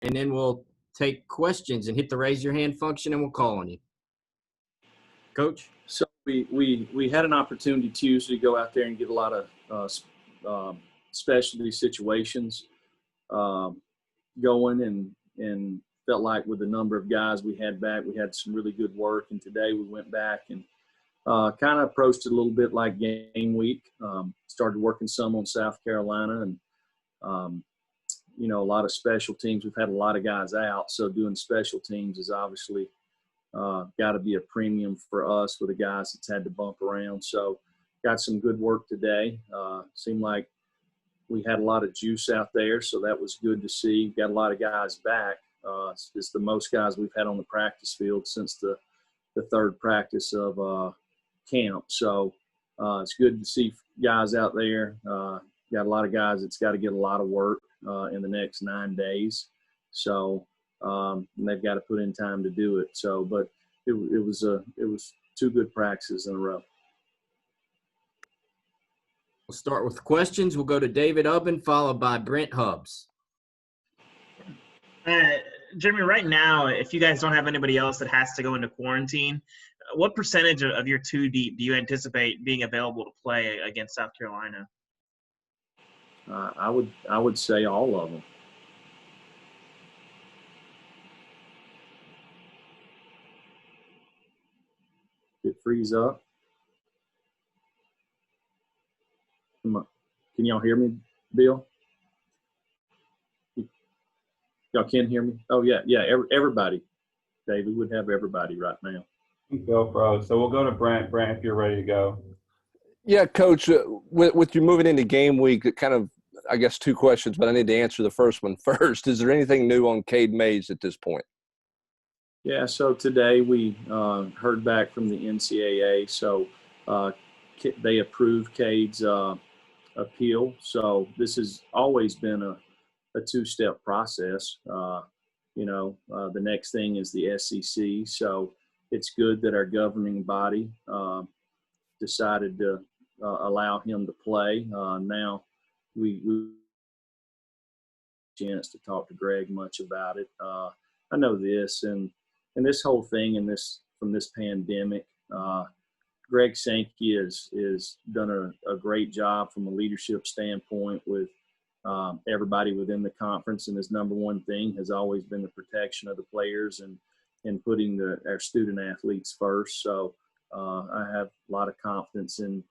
and then we'll take questions and hit the raise your hand function, and we'll call on you. Coach? So we had an opportunity Tuesday to go out there and get a lot of specialty situations going, and felt like with the number of guys we had back, we had some really good work. And today we went back and kind of approached it a little bit like game week. Started working some on South Carolina, and a lot of special teams. We've had a lot of guys out, so doing special teams is obviously got to be a premium for us with the guys that's had to bump around. So got some good work today. Seemed like we had a lot of juice out there, so that was good to see. Got a lot of guys back. It's the most guys we've had on the practice field since the third practice of camp. So it's good to see guys out there. Got a lot of guys that's got to get a lot of work in the next 9 days. So they've got to put in time to do it. So, but it was 2 good practices in a row. We'll start with questions. We'll go to David Ubben, followed by Brent Hubbs. Jeremy, right now, if you guys don't have anybody else that has to go into quarantine, what percentage of your 2 deep do you anticipate being available to play against South Carolina? I would say all of them. It freeze up. Come on. Can y'all hear me, Bill? Y'all can hear me? Oh, yeah. Everybody. David would have everybody right now. Go, bro. So we'll go to Brent. Brent, if you're ready to go. Yeah, Coach, with you moving into game week, kind of, I guess, 2 questions, but I need to answer the first one first. Is there anything new on Cade Mays at this point? Yeah, so today we heard back from the NCAA. So they approved Cade's appeal. So this has always been a 2-step process. The next thing is the SEC. So it's good that our governing body decided to allow him to play. Now we chance to talk to Greg much about it. I know this and this whole thing and from this pandemic, Greg Sankey is done a great job from a leadership standpoint with everybody within the conference, and his number one thing has always been the protection of the players and putting our student athletes first. So I have a lot of confidence in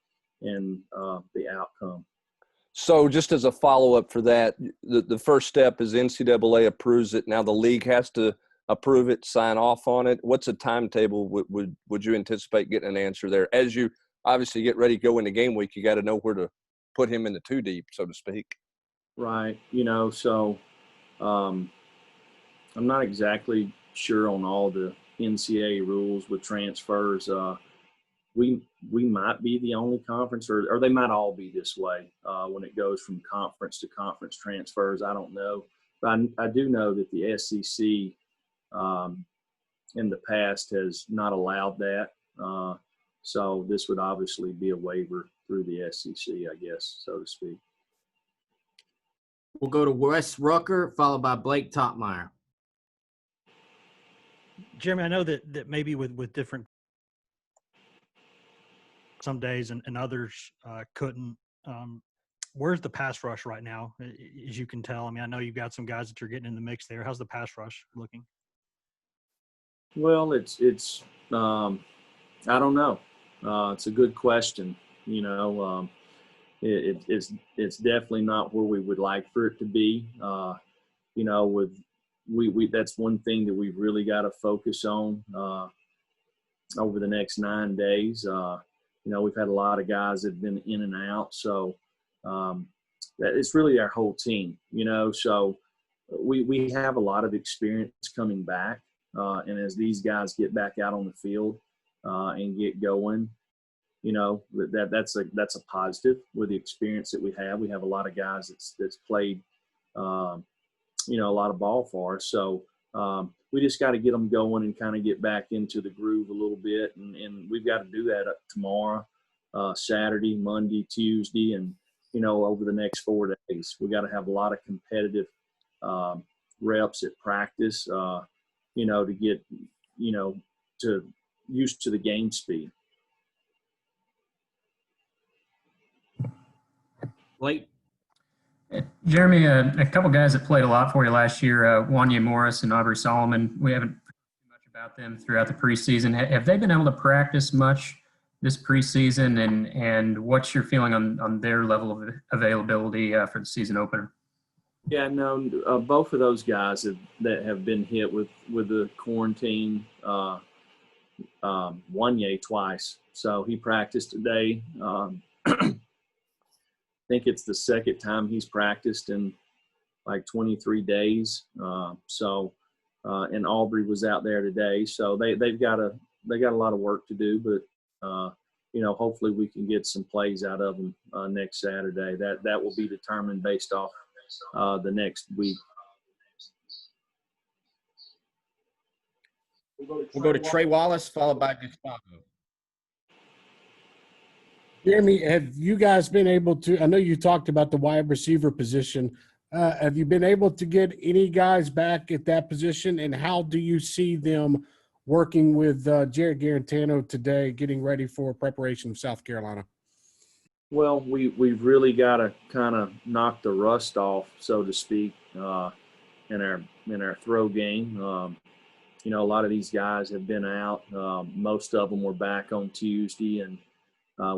the outcome. So just as a follow-up for that, the first step is NCAA approves it. Now the league has to approve it, sign off on it. What's a timetable would you anticipate getting an answer there? As you obviously get ready to go into game week, you got to know where to put him in the 2 deep, so to speak. Right. So I'm not exactly sure on all the NCAA rules with transfers. We might be the only conference, or they might all be this way when it goes from conference to conference transfers. I don't know. But I do know that the SEC in the past has not allowed that. So this would obviously be a waiver through the SEC, I guess, so to speak. We'll go to Wes Rucker, followed by Blake Topmeyer. Jeremy, I know that maybe with different some days and others couldn't. Where's the pass rush right now, as you can tell? I mean, I know you've got some guys that you're getting in the mix there. How's the pass rush looking? Well, it's I don't know. It's a good question. It's definitely not where we would like for it to be. With we that's one thing that we've really got to focus on over the next 9 days. We've had a lot of guys that have been in and out, so it's really our whole team. So we have a lot of experience coming back, and as these guys get back out on the field and get going, that's a positive with the experience that we have. We have a lot of guys that's played, a lot of ball for us. So we just got to get them going and kind of get back into the groove a little bit. And we've got to do that tomorrow, Saturday, Monday, Tuesday, and, over the next 4 days. We got to have a lot of competitive reps at practice, to get, to used to the game speed. Blake? Jeremy, a couple guys that played a lot for you last year, Wanya Morris and Aubrey Solomon. We haven't heard much about them throughout the preseason. Have they been able to practice much this preseason, and what's your feeling on their level of availability for the season opener? Yeah, no, both of those guys that have been hit with the quarantine, Wanya twice. So he practiced today. I think it's the second time he's practiced in like 23 days. And Aubrey was out there today. So they've got a lot of work to do, but hopefully we can get some plays out of them next Saturday. That will be determined based off the next week. We'll go to Trey Wallace, followed by Gustavo. Jeremy, have you guys been able to – I know you talked about the wide receiver position. Have you been able to get any guys back at that position, and how do you see them working with Jared Garantano today, getting ready for preparation of South Carolina? Well, we've really got to kind of knock the rust off, so to speak, in our throw game. A lot of these guys have been out. Most of them were back on Tuesday, and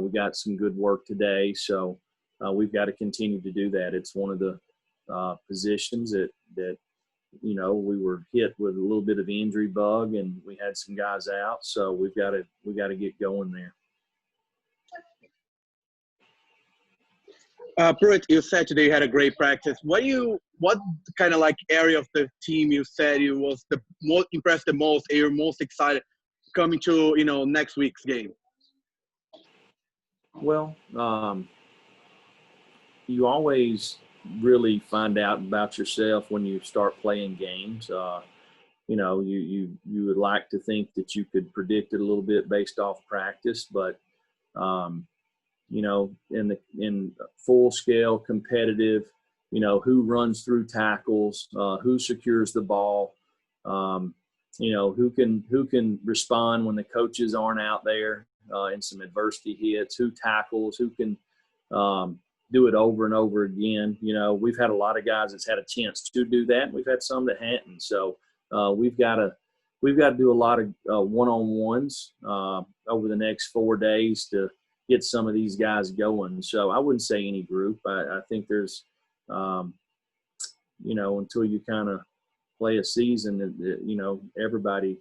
we got some good work today. So we've got to continue to do that. It's one of the positions that we were hit with a little bit of injury bug, and we had some guys out. So we got to get going there. Pruitt, you said today you had a great practice. What kind of like area of the team you said you was the most impressed the most, and you're most excited coming to next week's game? Well, you always really find out about yourself when you start playing games. You would like to think that you could predict it a little bit based off practice, but in full scale competitive, who runs through tackles, who secures the ball, who can respond when the coaches aren't out there in some adversity hits, who tackles, who can do it over and over again. We've had a lot of guys that's had a chance to do that. We've had some that hadn't. So we've got to do a lot of one-on-ones over the next 4 days to get some of these guys going. So I wouldn't say any group. I think there's, until you kind of play a season, everybody,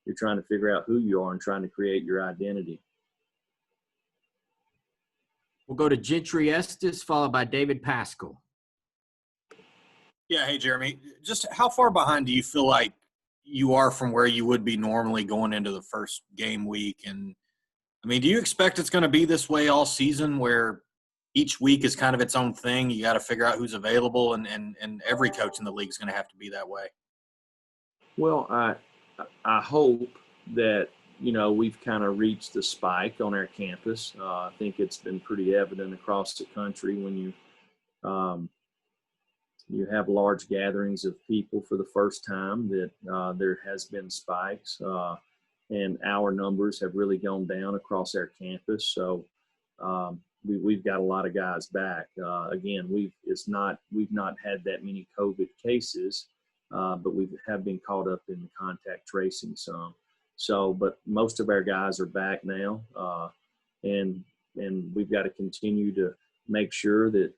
you're trying to figure out who you are and trying to create your identity. We'll go to Gentry Estes, followed by David Pascal. Yeah, hey, Jeremy. Just how far behind do you feel like you are from where you would be normally going into the first game week? And, do you expect it's going to be this way all season where each week is kind of its own thing? You got to figure out who's available, and every coach in the league is going to have to be that way. Well, I hope that, we've kind of reached the spike on our campus. I think it's been pretty evident across the country when you have large gatherings of people for the first time that there has been spikes, and our numbers have really gone down across our campus. So we've got a lot of guys back. Again, we've not had that many COVID cases, but we have been caught up in contact tracing some. So, but most of our guys are back now, and we've got to continue to make sure that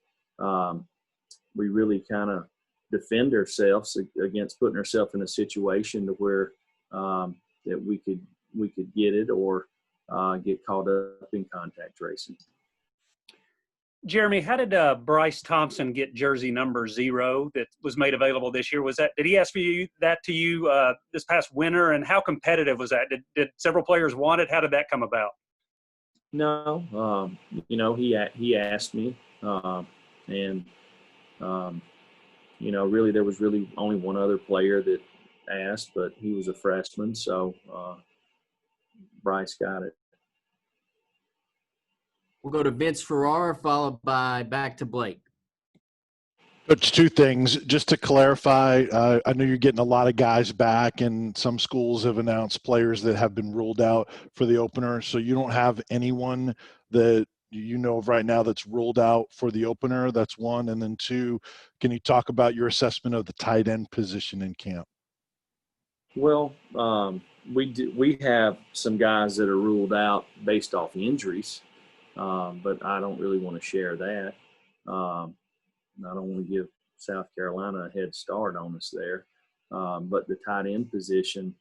we really kind of defend ourselves against putting ourselves in a situation to where that we could get it or get caught up in contact tracing. Jeremy, how did Bryce Thompson get jersey number 0 that was made available this year? Did he ask for that to you this past winter, and how competitive was that? Did several players want it? How did that come about? No, he asked me, and really there was really only one other player that asked, but he was a freshman, so Bryce got it. We'll go to Vince Ferrara, followed by back to Blake. It's two things. Just to clarify, I know you're getting a lot of guys back, and some schools have announced players that have been ruled out for the opener. So you don't have anyone that you know of right now that's ruled out for the opener. That's one. And then two, can you talk about your assessment of the tight end position in camp? Well, we have some guys that are ruled out based off injuries, but I don't really want to share that. I don't want to give South Carolina a head start on us there. But the tight end position,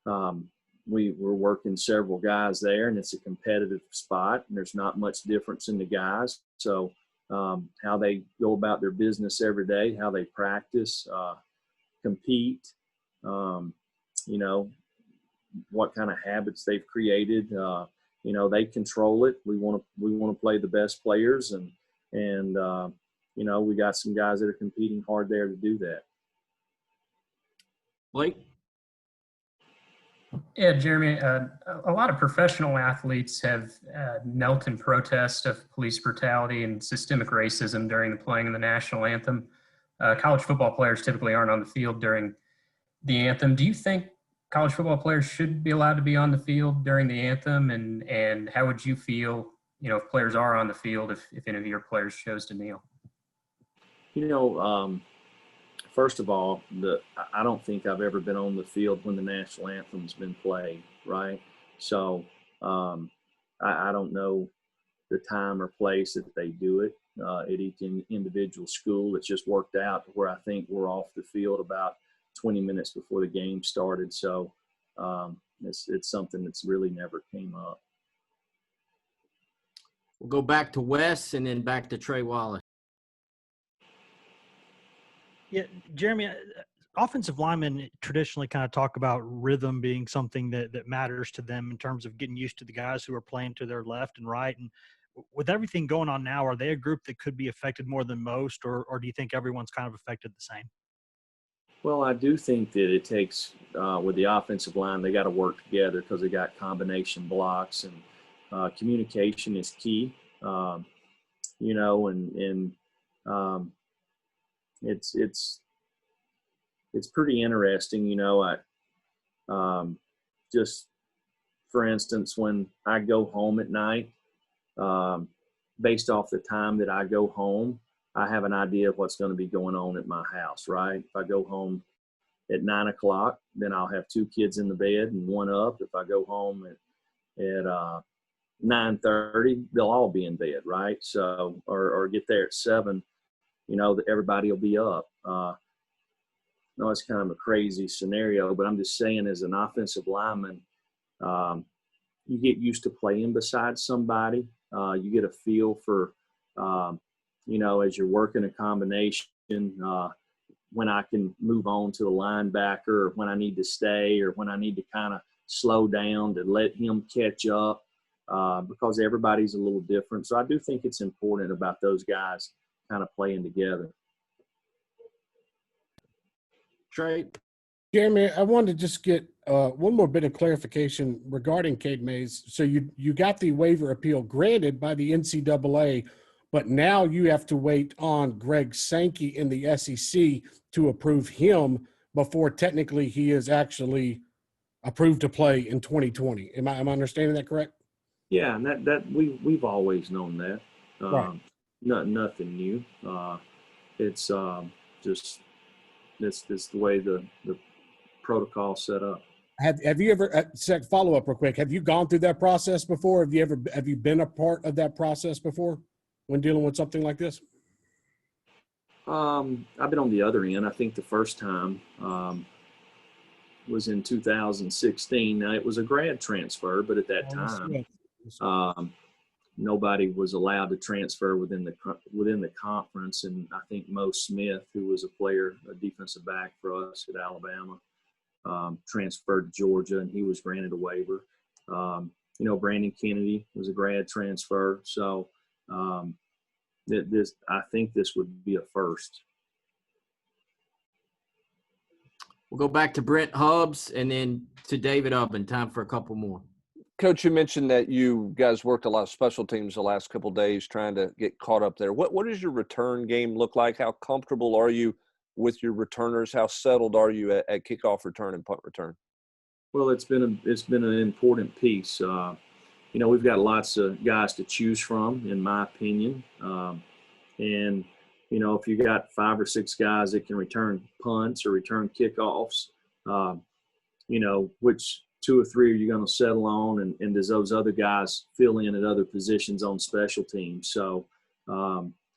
we're working several guys there, and it's a competitive spot, and there's not much difference in the guys. So how they go about their business every day, how they practice, compete, you know, what kind of habits they've created. You know, they control it. We want to play the best players, and you know, we got some guys that are competing hard there to do that. Blake? Yeah, Jeremy, a lot of professional athletes have knelt in protest of police brutality and systemic racism during the playing of the national anthem. College football players typically aren't on the field during the anthem. Do you think college football players should be allowed to be on the field during the anthem? And how would you feel, you know, if players are on the field, if any of your players chose to kneel? You know, first of all, I don't think I've ever been on the field when the national anthem's been played, right? So I don't know the time or place that they do it at each individual school. It's just worked out where I think we're off the field about 20 minutes before the game started. So it's something that's really never came up. We'll go back to Wes and then back to Trey Wallace. Yeah, Jeremy, offensive linemen traditionally kind of talk about rhythm being something that matters to them in terms of getting used to the guys who are playing to their left and right. And with everything going on now, are they a group that could be affected more than most, or do you think everyone's kind of affected the same? Well, I do think that it takes, with the offensive line, they got to work together because they got combination blocks, and communication is key, you know, and it's pretty interesting, you know. Just for instance, when I go home at night, based off the time that I go home, I have an idea of what's going to be going on at my house, right? If I go home at 9 o'clock, then I'll have 2 kids in the bed and 1 up. If I go home at 9:30, they'll all be in bed, right? So, or get there at 7, you know, that everybody will be up. No, it's kind of a crazy scenario, but I'm just saying, as an offensive lineman, you get used to playing beside somebody. You get a feel for, you know, as you're working a combination, when I can move on to the linebacker, or when I need to stay, or when I need to kind of slow down to let him catch up, because everybody's a little different. So I do think it's important about those guys kind of playing together. Trey? Jeremy, I wanted to just get one more bit of clarification regarding Cade Mays. So you got the waiver appeal granted by the NCAA, but now you have to wait on Greg Sankey in the SEC to approve him before technically he is actually approved to play in 2020. Am I understanding that correct? Yeah, and that we've always known that. Right. Nothing new. It's just it's the way the protocol set up. Have you ever follow up real quick? Have you gone through that process before? Have you been a part of that process before when dealing with something like this? I've been on the other end. I think the first time was in 2016. Now, it was a grad transfer, but at that time, nobody was allowed to transfer within the conference. And I think Mo Smith, who was a player, a defensive back for us at Alabama, transferred to Georgia, and he was granted a waiver. You know, Brandon Kennedy was a grad transfer. So I think this would be a first. We'll go back to Brent Hubbs and then to David Ubben. Time for a couple more. Coach, you mentioned that you guys worked a lot of special teams the last couple of days trying to get caught up there. What does your return game look like? How comfortable are you with your returners? How settled are you at kickoff return and punt return? Well, it's been an important piece. We've got lots of guys to choose from, in my opinion. And if you got 5 or 6 guys that can return punts or return kickoffs, which 2 or 3 are you going to settle on, and does those other guys fill in at other positions on special teams? So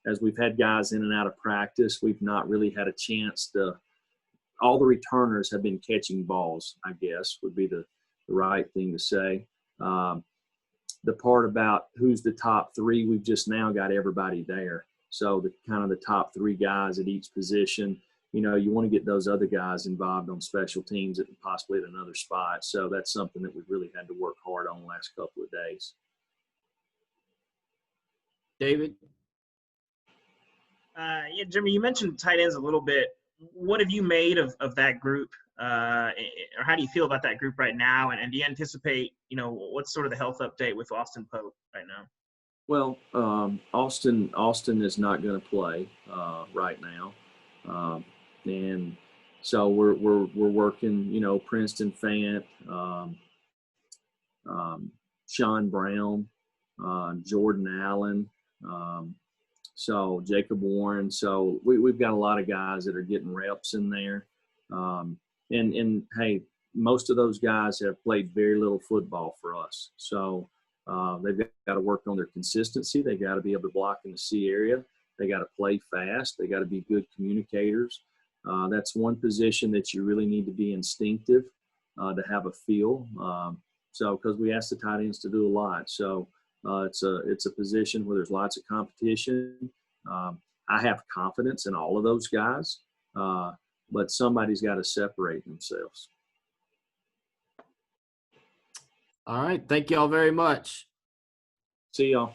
as we've had guys in and out of practice, we've not really had a chance to. All the returners have been catching balls, I guess, would be the right thing to say. The part about who's the top 3, we've just now got everybody there. So the top 3 guys at each position, you want to get those other guys involved on special teams and possibly at another spot. So that's something that we've really had to work hard on the last couple of days. David? Yeah, Jimmy, you mentioned tight ends a little bit. What have you made of that group, or how do you feel about that group right now? And do you anticipate, what's sort of the health update with Austin Pope right now? Well, Austin is not going to play right now, and so we're working. Princeton Fant, Sean Brown, Jordan Allen. So Jacob Warren. So we've got a lot of guys that are getting reps in there. And hey, most of those guys have played very little football for us. So they've got to work on their consistency. They got to be able to block in the C area. They got to play fast. They got to be good communicators. That's one position that you really need to be instinctive to have a feel. Because we ask the tight ends to do a lot. So it's a position where there's lots of competition. I have confidence in all of those guys, but somebody's got to separate themselves. All right. Thank you all very much. See y'all.